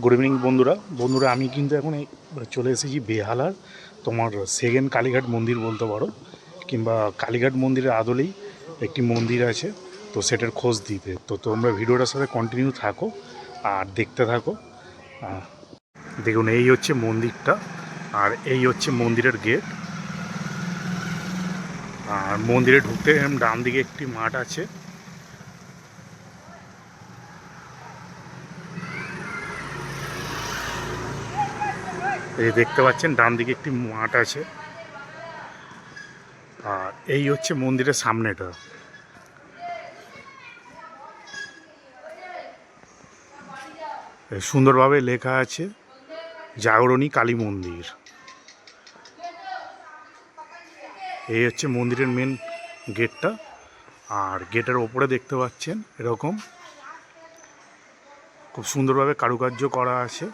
Good evening বন্ধুরা আমি কিন্তু এখন চলে এসেছি বেহালার তোমার সেকেন্ড কালীঘাট মন্দির বলতে পারো, কিংবা কালীঘাট মন্দিরের আদলেই একটি মন্দির আছে, তো সেটার খোঁজ দিতে। তো তোমরা ভিডিওটার সাথে কন্টিনিউ থাকো আর দেখতে থাকো। দেখুন, এই হচ্ছে মন্দিরটা আর এই হচ্ছে মন্দিরের গেট। আর মন্দিরে ঢুকতে ডান দিকে একটি মাঠ আছে। এই দেখতে পাচ্ছেন ডান দিকে একটি মাঠ আছে। আর এই হচ্ছে মন্দিরের সামনেটা। সুন্দরভাবে লেখা আছে জাগরণী কালী মন্দির। এই হচ্ছে মন্দিরের মেন গেটটা। আর গেটের ওপরে দেখতে পাচ্ছেন এরকম খুব সুন্দরভাবে কারুকার্য করা আছে।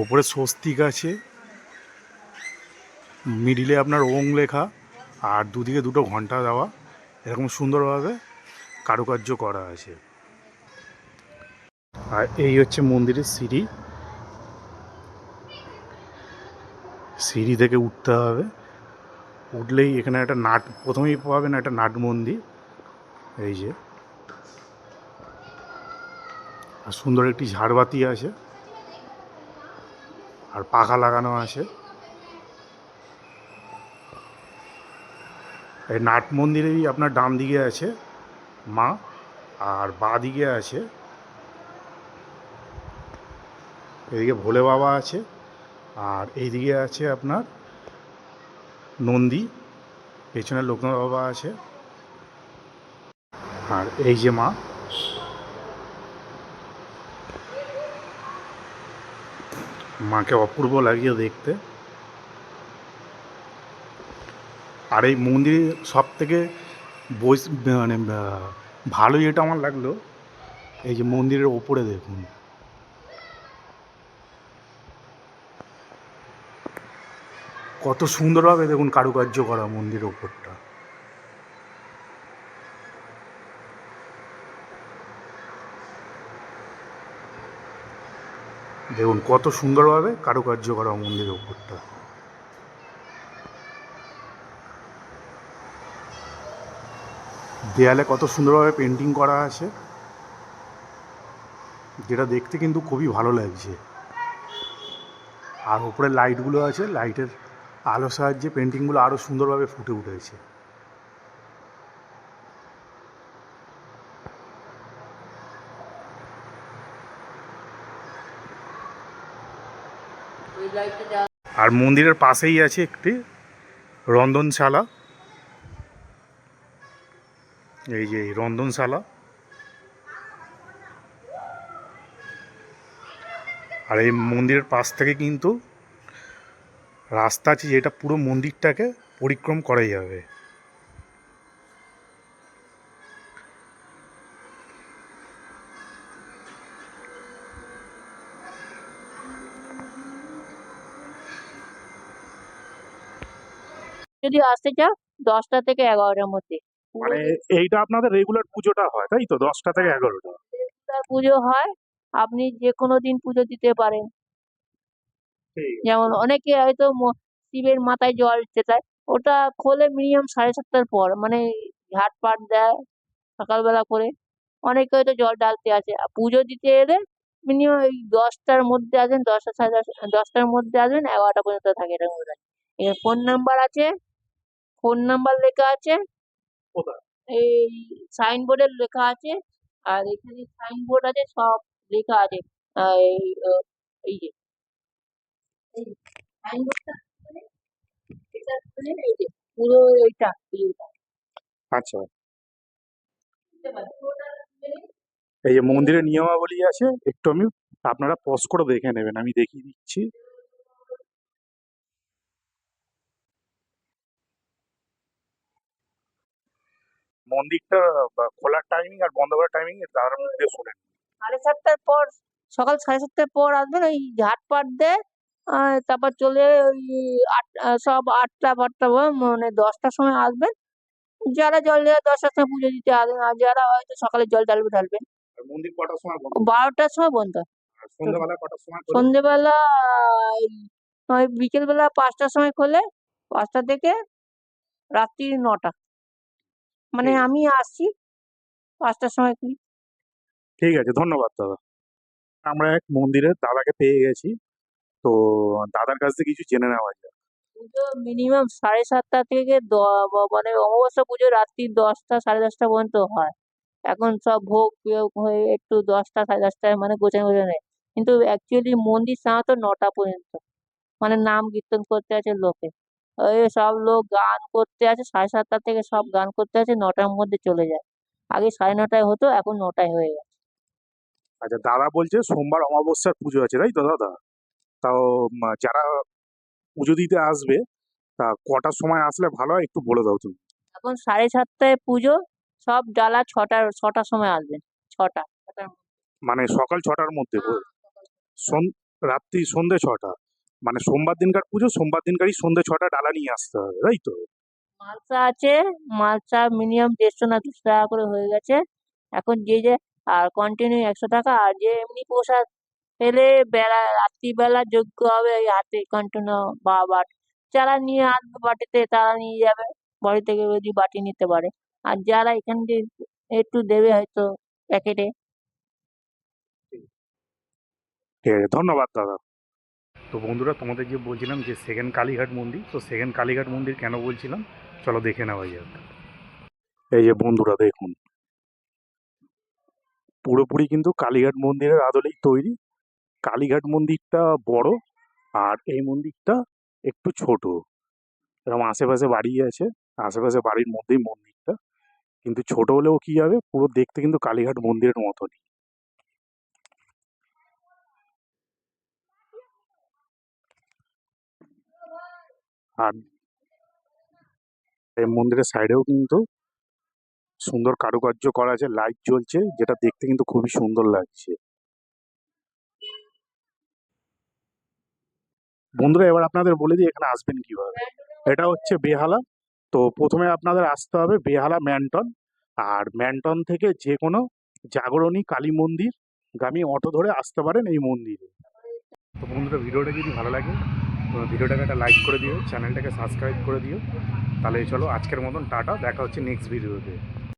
ওপরে স্বস্তিক আছে, মিডিলে আপনার ওং লেখা, আর দুদিকে দুটো ঘন্টা দেওয়া, এরকম সুন্দরভাবে কারুকার্য করা আছে। আর এই হচ্ছে মন্দিরের সিঁড়ি। সিঁড়ি থেকে উঠতে হবে, উঠলেই এখানে একটা নাট প্রথমেই পাবেন, একটা নাট মন্দির। এই যে, আর সুন্দর একটি ঝাড়বাতি আছে আর পাখা লাগানো আছে। এই নাট মন্দিরেই আপনার ডান দিকে আছে মা, আর বাঁ দিকে আছে এদিকে ভোলে বাবা আছে, আর এইদিকে আছে আপনার নন্দী, পেছনে লোকনাথ বাবা আছে, আর এই যে মা। মাকে অপূর্ব লাগিয়ে দেখতে। আর এই মন্দিরে সব থেকে মানে ভালো যেটা আমার লাগলো, এই যে মন্দিরের ওপরে দেখুন কত সুন্দরভাবে দেখুন কারুকার্য করা মন্দিরের ওপরটা। দেখুন কত সুন্দরভাবে কারুকার্য করা মন্দিরের ওপরটা। দেয়ালে কত সুন্দরভাবে পেন্টিং করা আছে, যেটা দেখতে কিন্তু খুবই ভালো লাগছে। আর উপরে লাইটগুলো আছে, লাইটের আলো সাহায্যে পেন্টিংগুলো আরও সুন্দরভাবে ফুটে উঠেছে। আর মন্দিরের পাশেই আছে একটি রন্ধনশালা। এই যে রন্ধনশালা। আর এই মন্দিরের পাশ থেকে কিন্তু রাস্তা আছে, যেটা পুরো মন্দিরটাকে পরিক্রম করা যাবে। যদি আসতে চাও 10টা থেকে 11টার মধ্যে। মানে এইটা আপনাদের রেগুলার পুজোটা হয়, তাই তো? 10টা থেকে 11টা পুজো হয়, আপনি যে কোনো দিন পুজো দিতে পারেন। যেমন অনেকে হয়তো শিবের মাথায় জল দিতে চায়, ওটা খোলে মিনিমাম 7:30টার পর, মানে ঝাটপাট দেয় সকালবেলা করে। অনেকে হয়তো জল ঢালতে আসে, আর পুজো দিতে এলে মিনিমাম এই 10টার মধ্যে আসবেন, 10টা সাড়ে 10টার মধ্যে আসবেন, 11টা পর্যন্ত থাকে এটার মধ্যে। এর ফোন নাম্বার আছে, ফোন নাম্বার লেখা আছে এই সাইনবোর্ডে লেখা আছে। আর এখানে সাইনবোর্ড আছে, সব লেখা আছে। এই এই যে সাইনবোর্ডটা এই যে পুরো এইটা আচ্ছা, এই যে মন্দিরের নিয়মাবলী আছে, একটু আমি আপনারা পজ করে দেখে নেবেন, আমি দেখিয়ে দিচ্ছি। মন্দিরটা খোলার টাইমিং আর বন্ধ করার টাইমিং তার মধ্যে শুনেন। 7:30টার পর, সকাল 7:30টার পর আসবেন, ওই ঝাটপাট দেয়। তারপর চলে ওই সব 8টা 8টা মানে 10টার সময় আসবেন। যারা জল দেওয়া 10টার সময় পুজো দিতে আসবে, আর যারা হয়তো সকালে জল ঢালবে। আর মন্দির কটার সময় বন্ধ? 12টার সময় বন্ধ। আর সন্ধ্যাবেলা কটার সময় খোলে? সন্ধ্যেবেলা ওই বিকেলবেলা 5টার সময় খোলে। 5টা থেকে রাত্রি 9টা। মানে ঠিক আছে। আমি আসছি 5টার সময় খুলি। ঠিক আছে, ধন্যবাদ দাদা। আমরা এক মন্দিরের দাদাকে পেয়ে গেছি, তো দাদার কাছ থেকে কিছু জেনে নেওয়া যাক। পুজো মিনিমাম 7:30 থেকে মানে অমাবস্যা পুজো রাত্রি 10টা 10:30 পর্যন্ত হয়। এখন সব ভোগ বিয়োগ হয়ে একটু 10টা 10:30টায় মানে গোছানো নেয়। কিন্তু অ্যাকচুয়ালি মন্দির সাধারণত 9টা পর্যন্ত। মানে নাম কীর্তন করতে আছে লোকে। ওই সব লোক গান করতে আছে 7:30 থেকে সব গান করতে আছে 9টার মধ্যে চলে যায়। আগে 9:30টায় হতো, এখন 9টায় হয়ে গেছে। আচ্ছা, দাদা বলছে সোমবার অমাবস্যার পুজো আছে, তাই তো দাদা? তাও যারা পুজো দিতে আসবে তা কটার সময় আসলে ভালো হয় একটু বলে দাও তুমি। এখন 7:30টায় পুজো, সব ডালা 6টার সময় আসবেন। 6টা 6টার মধ্যে। মানে সকাল 6টার মধ্যে হ্যাঁ, রাত্রি সন্ধে 6টা, মানে সোমবার দিনকার পুজো, সোমবার দিনকারই সন্ধে 6টা ডালা নিয়ে আসতে হবে, তাই তো? মালসা আছে, মালসা মিনিমাম 150 না 200 টাকা করে হয়ে গেছে। এখন যে আর কন্টিনিউ 100 টাকা, আর যে এমনি প্রসাদ পেলে বেলা রাত্রিবেলা যজ্ঞ হবে ওই হাতে কন্টিনিউ বা যারা নিয়ে আসবে বাটিতে তারা নিয়ে যাবে। বাড়ি থেকে যদি বাটি নিতে পারে। আর যারা এখান দিয়ে একটু দেবে হয়তো প্যাকেটে। ঠিক আছে, ধন্যবাদ দাদা। তো বন্ধুরা, তোমাদের যে বলছিলাম যে সেকেন্ড কালীঘাট মন্দির, তো সেকেন্ড কালীঘাট মন্দির কেন বলছিলাম, চলো দেখে নেওয়া যাক। এই যে বন্ধুরা দেখুন, পুরোপুরি কিন্তু কালীঘাট মন্দিরের আদলেই তৈরি। কালীঘাট মন্দিরটা বড়, আর এই মন্দিরটা একটু ছোট। এরকম আশেপাশে বাড়ি আছে, আশেপাশে বাড়ির মধ্যেই মন্দিরটা, কিন্তু ছোট হলেও কি হবে, পুরো দেখতে কিন্তু কালীঘাট মন্দিরের মতনই। আর এই মন্দিরের সাইডেও কিন্তু সুন্দর কারুকার্য করা আছে, লাইট জ্বলছে, যেটা দেখতে কিন্তু খুবই সুন্দর লাগছে। বন্ধুরা, এবার আপনাদের বলে দিই এখানে আসবেন কিভাবে। এটা হচ্ছে বেহালা। তো প্রথমে আপনাদের আসতে হবে বেহালা ম্যানটন, আর ম্যানটন থেকে যে কোনো জাগরণী কালী মন্দির গামী অটো ধরে আসতে পারেন এই মন্দিরে। তো বন্ধুরা, ভিডিওটা যদি ভালো লাগে তো ভিডিওটাকে একটা লাইক করে দিও, চ্যানেলটাকে সাবস্ক্রাইব করে দিও। তাহলে চলো আজকের মতন টাটা, দেখা হচ্ছে নেক্সট ভিডিওতে।